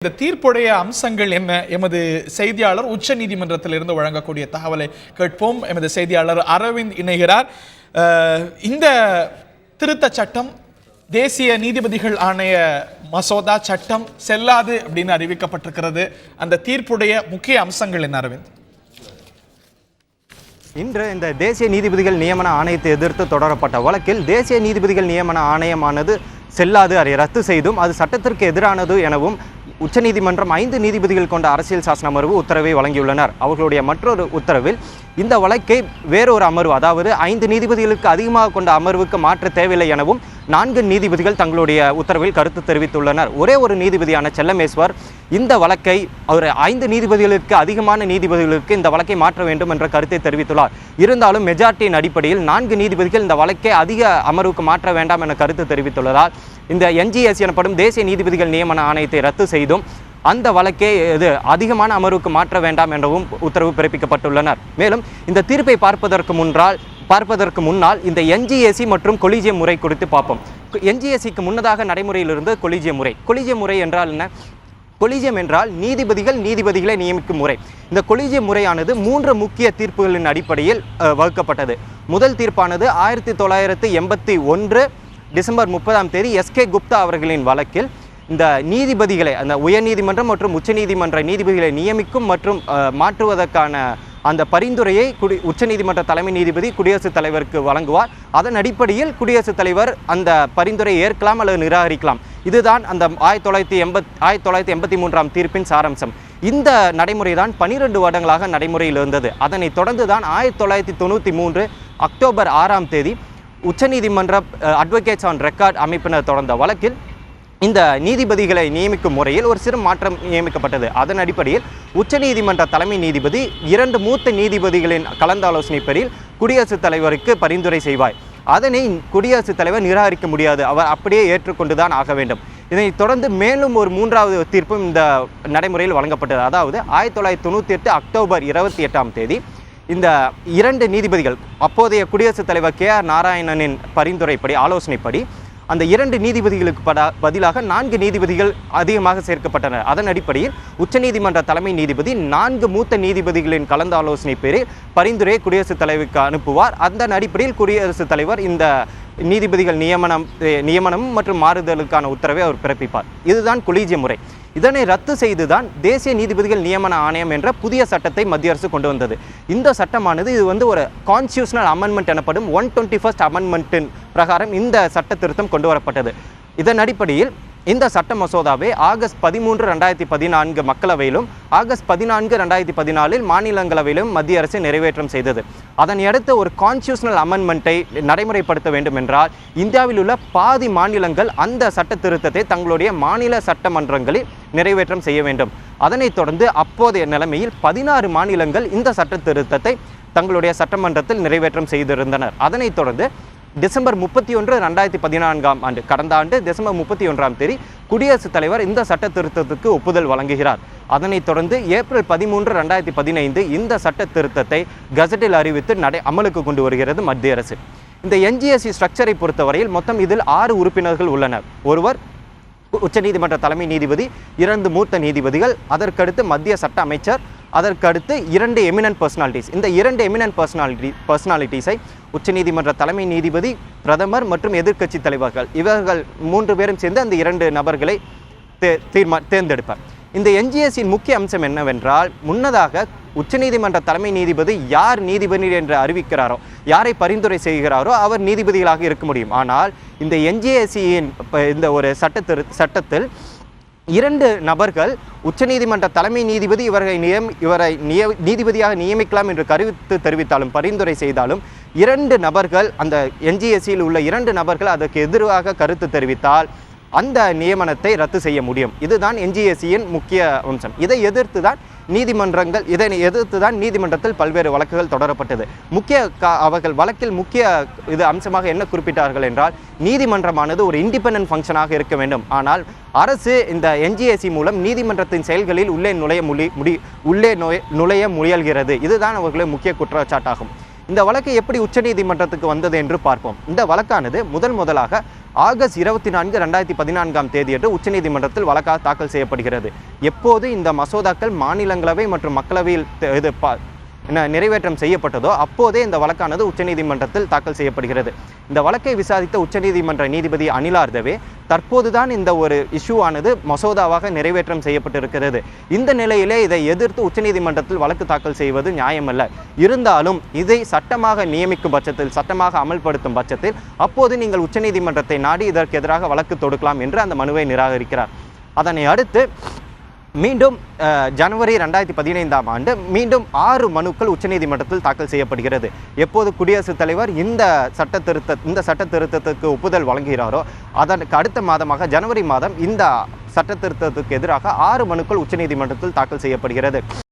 இந்த தீர்ப்புடைய அம்சங்கள் என்ன? எமது செய்தியாளர் உச்ச நீதிமன்றத்திலிருந்து வழங்கக்கூடிய தகவலை கேட்போம். எமது செய்தியாளர் அரவிந்த் இணைகிறார். இந்த திருத்த சட்டம் தேசிய நீதிபதிகள் ஆணைய மசோதா சட்டம் செல்லாது அப்படின்னு அறிவிக்கப்பட்டிருக்கிறது. அந்த தீர்ப்புடைய முக்கிய அம்சங்கள் என்ன அரவிந்த்? இன்று இந்த தேசிய நீதிபதிகள் நியமன ஆணையத்தை எதிர்த்து தொடரப்பட்ட வழக்கில் தேசிய நீதிபதிகள் நியமன ஆணையமானது செல்லாது, அதை ரத்து செய்தும் அது சட்டத்திற்கு எதிரானது எனவும் உச்சநீதிமன்றம் 5 நீதிபதிகள் கொண்ட அரசியல் சாசன அமர்வு உத்தரவை வழங்கியுள்ளனர். அவர்களுடைய மற்றொரு உத்தரவில் இந்த வழக்கை வேறொரு அமர்வு, அதாவது 5 நீதிபதிகளுக்கு அதிகமாக கொண்ட அமர்வுக்கு மாற்ற தேவையில்லை எனவும் 4 நீதிபதிகள் தங்களுடைய உத்தரவில் கருத்து தெரிவித்துள்ளனர். ஒரே ஒரு நீதிபதியான செல்லமேஸ்வர் இந்த வழக்கை அவர் 5 நீதிபதிகளுக்கு அதிகமான நீதிபதிகளுக்கு இந்த வழக்கை மாற்ற வேண்டும் என்ற கருத்தை தெரிவித்துள்ளார். இருந்தாலும் மெஜாரிட்டியின் அடிப்படையில் 4 நீதிபதிகள் இந்த வழக்கை அதிக அமர்வுக்கு மாற்ற வேண்டாம் என கருத்து தெரிவித்துள்ளதால் இந்த NGSC எனப்படும் தேசிய நீதிபதிகள் நியமன ஆணையத்தை ரத்து செய்தும் அந்த வழக்கை அதிகமான அமர்வுக்கு மாற்ற வேண்டாம் எனவும் உத்தரவு பிறப்பிக்கப்பட்டுள்ளனர். மேலும் இந்த தீர்ப்பை பார்ப்பதற்கு முன்னால் இந்த NGSC மற்றும் கொலிஜியம் முறை குறித்து பார்ப்போம். NGSCக்கு முன்னதாக நடைமுறையில் இருந்து கொலிஜியம் முறை என்றால் என்ன? கொலிஜியம் என்றால் நீதிபதிகளை நியமிக்கும் முறை. இந்த கொலிஜியம் முறையானது 3 முக்கிய தீர்ப்புகளின் அடிப்படையில் வகுக்கப்பட்டது. முதல் தீர்ப்பானது 1981 டிசம்பர் 30 SK குப்தா அவர்களின் வழக்கில் இந்த நீதிபதிகளை, அந்த உயர்நீதிமன்றம் மற்றும் உச்சநீதிமன்ற நீதிபதிகளை நியமிக்கும் மற்றும் மாற்றுவதற்கான அந்த பரிந்துரையை உச்சநீதிமன்ற தலைமை நீதிபதி குடியரசுத் தலைவருக்கு வழங்குவார். அதன் அடிப்படையில் குடியரசுத் தலைவர் அந்த பரிந்துரையை ஏற்கலாம் அல்லது நிராகரிக்கலாம். இதுதான் அந்த 1983 தீர்ப்பின் சாராம்சம். இந்த நடைமுறை தான் 12 வருடங்களாக நடைமுறையில் இருந்தது. அதனைத் தொடர்ந்து தான் 1993 அக்டோபர் 6 உச்சநீதிமன்ற அட்வொகேட்ஸ் ஆன் ரெக்கார்ட் அமைப்பினர் தொடர்ந்த வழக்கில் இந்த நீதிபதிகளை நியமிக்கும் முறையில் ஒரு சிறு மாற்றம் நியமிக்கப்பட்டது. அதன் அடிப்படையில் உச்சநீதிமன்ற தலைமை நீதிபதி 2 மூத்த நீதிபதிகளின் கலந்தாலோசனை பேரில் குடியரசுத் தலைவருக்கு பரிந்துரை செய்வார். அதனை குடியரசுத் தலைவர் நிராகரிக்க முடியாது, அவர் அப்படியே ஏற்றுக்கொண்டுதான் ஆக வேண்டும். இதனைத் தொடர்ந்து மேலும் ஒரு 3வது தீர்ப்பும் இந்த நடைமுறையில் வழங்கப்பட்டது. அதாவது 1998 அக்டோபர் 28 இந்த 2 நீதிபதிகள், அப்போதைய குடியரசுத் தலைவர் KR நாராயணனின் பரிந்துரைப்படி, ஆலோசனைப்படி அந்த 2 நீதிபதிகளுக்கு பதிலாக 4 நீதிபதிகள் அதிகமாக சேர்க்கப்பட்டனர். அதன் அடிப்படையில் உச்சநீதிமன்ற தலைமை நீதிபதி 4 மூத்த நீதிபதிகளின் கலந்தாலோசனை பேரில் பரிந்துரையை குடியரசுத் தலைவருக்கு அனுப்புவார். அதன் அடிப்படையில் குடியரசுத் தலைவர் இந்த நீதிபதிகள் நியமனம் மற்றும் மாறுதலுக்கான உத்தரவை அவர் பிறப்பிப்பார். இதுதான் கொலிஜியம் முறை. இதனை ரத்து செய்துதான் தேசிய நீதிபதிகள் நியமன ஆணையம் என்ற புதிய சட்டத்தை மத்திய அரசு கொண்டு வந்தது. இந்த சட்டமானது இது ஒரு கான்ஸ்டியூஷனல் அமெண்ட்மெண்ட் எனப்படும் 121st அமெண்ட்மெண்ட்டின் பிரகாரம் இந்த சட்ட திருத்தம் கொண்டு வரப்பட்டது. இதன் அடிப்படையில் இந்த சட்ட மசோதாவை ஆகஸ்ட் 13, 2014 மக்களவையிலும் ஆகஸ்ட் 14, 2014 மாநிலங்களவையிலும் மத்திய அரசு நிறைவேற்றம் செய்தது. அதனை அடுத்து ஒரு கான்ஸ்டியூஷனல் அமெண்ட்மெண்ட்டை நடைமுறைப்படுத்த வேண்டும் என்றால் இந்தியாவில் உள்ள பாதி மாநிலங்கள் அந்த சட்ட திருத்தத்தை தங்களுடைய மாநில சட்டமன்றங்களில் நிறைவேற்றம் செய்ய வேண்டும். அதனைத் தொடர்ந்து அப்போதைய நிலைமையில் 16 மாநிலங்கள் இந்த சட்ட திருத்தத்தை தங்களுடைய சட்டமன்றத்தில் நிறைவேற்றம் செய்திருந்தனர். அதனைத் தொடர்ந்து டிசம்பர் 31, 2014 கடந்த ஆண்டு டிசம்பர் 31 குடியரசுத் தலைவர் இந்த சட்ட திருத்தத்துக்கு ஒப்புதல் வழங்குகிறார். அதனைத் தொடர்ந்து ஏப்ரல் 13, 2015 இந்த சட்ட திருத்தத்தை கசட்டில் அறிவித்து அமலுக்கு கொண்டு வருகிறது மத்திய அரசு. இந்த NGSC ஸ்ட்ரக்சரை பொறுத்தவரையில் மொத்தம் இதில் 6 உறுப்பினர்கள் உள்ளனர். ஒருவர் உச்சநீதிமன்ற தலைமை நீதிபதி, 2 மூத்த நீதிபதிகள், அதற்கடுத்து மத்திய சட்ட அமைச்சர், அதற்கடுத்து 2 எமினன்ட் பர்சனாலிட்டிஸ். இந்த 2 எமினன்ட் பர்சனாலிட்டிஸை உச்சநீதிமன்ற தலைமை நீதிபதி, பிரதமர் மற்றும் எதிர்க்கட்சி தலைவர்கள், இவர்கள் 3 பேரும் சேர்ந்து அந்த 2 நபர்களை தேர்ந்தெடுப்பார். இந்த NGSCயின் முக்கிய அம்சம் என்னவென்றால், முன்னதாக உச்சநீதிமன்ற தலைமை நீதிபதி யார் நீதிபதி என்று அறிவிக்கிறாரோ, யாரை பரிந்துரை செய்கிறாரோ அவர் நீதிபதிகளாக இருக்க முடியும். ஆனால் இந்த NGSCயின் இந்த ஒரு சட்டத்தில் 2 நபர்கள் உச்சநீதிமன்ற தலைமை நீதிபதி இவரை நீதிபதியாக நியமிக்கலாம் என்று கருத்து தெரிவித்தாலும், பரிந்துரை செய்தாலும் 2 நபர்கள், அந்த NGSCயில் உள்ள 2 நபர்கள் அதற்கு எதிராக கருத்து தெரிவித்தால் அந்த நியமனத்தை ரத்து செய்ய முடியும். இதுதான் NGSCயின் முக்கிய அம்சம். இதனை எதிர்த்து தான் நீதிமன்றத்தில் பல்வேறு வழக்குகள் தொடரப்பட்டது. அவர்கள் வழக்கில் முக்கிய அம்சமாக என்ன குறிப்பிட்டார்கள் என்றால், நீதிமன்றமானது ஒரு இண்டிபெண்டன்ட் ஃபங்க்ஷனாக இருக்க வேண்டும். ஆனால் அரசு இந்த NGSC மூலம் நீதிமன்றத்தின் செயல்களில் உள்ளே நுழைய முயல்கிறது. இதுதான் அவர்களுடைய முக்கிய குற்றச்சாட்டாகும். இந்த வழக்கு எப்படி உச்சநீதிமன்றத்துக்கு வந்தது என்று பார்ப்போம். இந்த வழக்கானது முதலாக ஆகஸ்ட் 24, 2014 தேதியன்று உச்சநீதிமன்றத்தில் வழக்காக தாக்கல் செய்யப்படுகிறது. எப்போது இந்த மசோதாக்கள் மாநிலங்களவை மற்றும் மக்களவையில் நிறைவேற்றம் செய்யப்பட்டதோ அப்போதே இந்த வழக்கானது உச்சநீதிமன்றத்தில் தாக்கல் செய்யப்படுகிறது. இந்த வழக்கை விசாரித்த உச்சநீதிமன்ற நீதிபதி அனிலார் தவே தற்போதுதான் இந்த ஒரு இஷ்யூ ஆனது மசோதாவாக நிறைவேற்றம் செய்யப்பட்டிருக்கிறது. இந்த நிலையிலே இதை எதிர்த்து உச்சநீதிமன்றத்தில் வழக்கு தாக்கல் செய்வது நியாயமல்ல. இருந்தாலும் இதை சட்டமாக நியமிக்கும் பட்சத்தில், சட்டமாக அமல்படுத்தும் பட்சத்தில் அப்போது நீங்கள் உச்சநீதிமன்றத்தை நாடி இதற்கு எதிராக வழக்கு தொடுக்கலாம் என்று அந்த மனுவை நிராகரிக்கிறார். அதனை அடுத்து மீண்டும் ஜனவரி 2015 மீண்டும் 6 மனுக்கள் உச்சநீதிமன்றத்தில் தாக்கல் செய்யப்படுகிறது. எப்போது குடியரசுத் தலைவர் இந்த சட்ட திருத்தத்துக்கு ஒப்புதல் வழங்குகிறாரோ அதற்கு அடுத்த மாதமாக ஜனவரி மாதம் இந்த சட்ட திருத்தத்துக்கு எதிராக 6 மனுக்கள் உச்சநீதிமன்றத்தில் தாக்கல் செய்யப்படுகிறது.